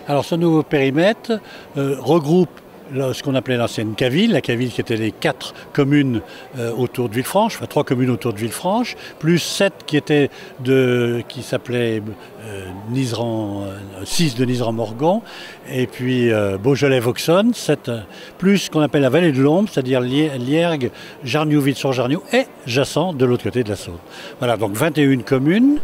Alors ce nouveau périmètre regroupe ce qu'on appelait l'ancienne Caville, la Caville qui était les 4 communes autour de Villefranche, enfin 3 communes autour de Villefranche, plus 7 qui s'appelaient 6 de Nizeran-Morgon, et puis Beaujolais-Vauxonne, plus ce qu'on appelle la vallée de l'Ombre, c'est-à-dire Liergues, Jarniou, Villefranche-Jarniou et Jassan de l'autre côté de la Saône. Voilà, donc 21 communes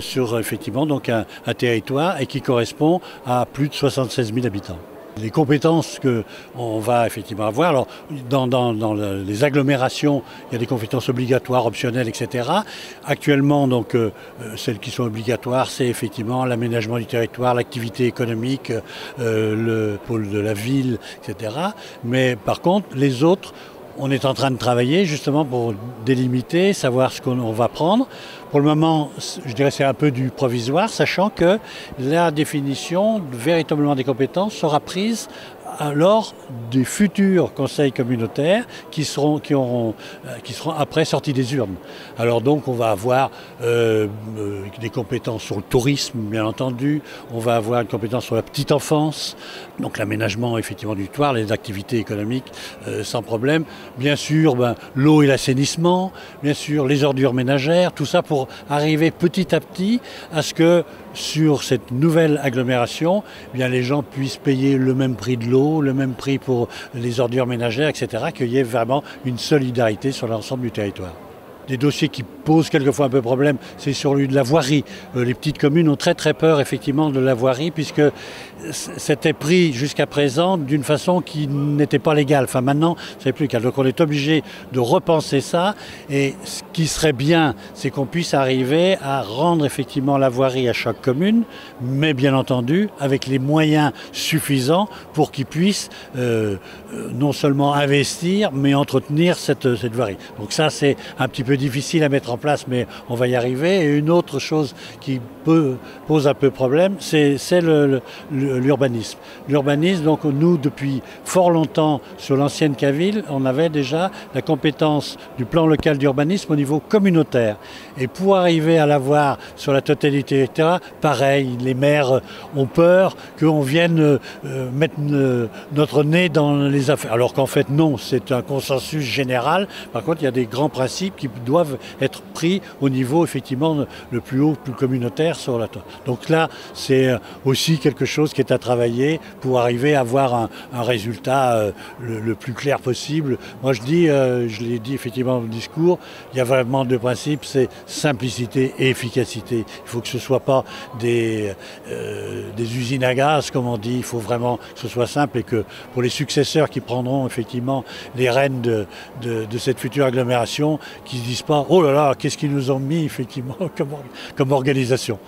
sur effectivement donc un territoire et qui correspond à plus de 76 000 habitants. Les compétences qu'on va effectivement avoir, alors dans les agglomérations, il y a des compétences obligatoires, optionnelles, etc. Actuellement, donc, celles qui sont obligatoires, c'est effectivement l'aménagement du territoire, l'activité économique, le pôle de la ville, etc. Mais par contre, les autres, on est en train de travailler justement pour délimiter, savoir ce qu'on va prendre. Pour le moment, je dirais c'est un peu du provisoire, sachant que la définition véritablement des compétences sera prise lors des futurs conseils communautaires qui seront après sortis des urnes. Alors donc on va avoir des compétences sur le tourisme, bien entendu, on va avoir une compétence sur la petite enfance, donc l'aménagement effectivement du territoire, les activités économiques sans problème, bien sûr l'eau et l'assainissement, bien sûr les ordures ménagères, tout ça pour arriver petit à petit à ce que sur cette nouvelle agglomération, eh bien, les gens puissent payer le même prix de l'eau, le même prix pour les ordures ménagères, etc., qu'il y ait vraiment une solidarité sur l'ensemble du territoire. Des dossiers qui posent quelquefois un peu problème, c'est sur de la voirie. Les petites communes ont très peur effectivement de la voirie puisque c'était pris jusqu'à présent d'une façon qui n'était pas légale. Enfin maintenant, c'est plus le cas. Donc on est obligé de repenser ça et ce qui serait bien, c'est qu'on puisse arriver à rendre effectivement la voirie à chaque commune, mais bien entendu avec les moyens suffisants pour qu'ils puissent non seulement investir, mais entretenir cette voirie. Donc ça c'est un petit peu difficile à mettre en place, mais on va y arriver. Et une autre chose qui pose un peu problème, c'est l'urbanisme. L'urbanisme, donc nous, depuis fort longtemps, sur l'ancienne Caville, on avait déjà la compétence du plan local d'urbanisme au niveau communautaire. Et pour arriver à l'avoir sur la totalité du territoire, pareil, les maires ont peur qu'on vienne mettre notre nez dans les affaires. Alors qu'en fait, non, c'est un consensus général. Par contre, il y a des grands principes qui doivent être pris au niveau, effectivement, le plus haut, plus communautaire sur la toile. Donc là, c'est aussi quelque chose qui est à travailler pour arriver à avoir un résultat le plus clair possible. Moi, je l'ai dit effectivement dans le discours, il y a vraiment deux principes, c'est simplicité et efficacité. Il faut que ce ne soit pas des usines à gaz, comme on dit. Il faut vraiment que ce soit simple et que pour les successeurs qui prendront effectivement les rênes de cette future agglomération, qui ne se disent pas « Oh là là, qu'est-ce qu'ils nous ont mis effectivement comme organisation ?»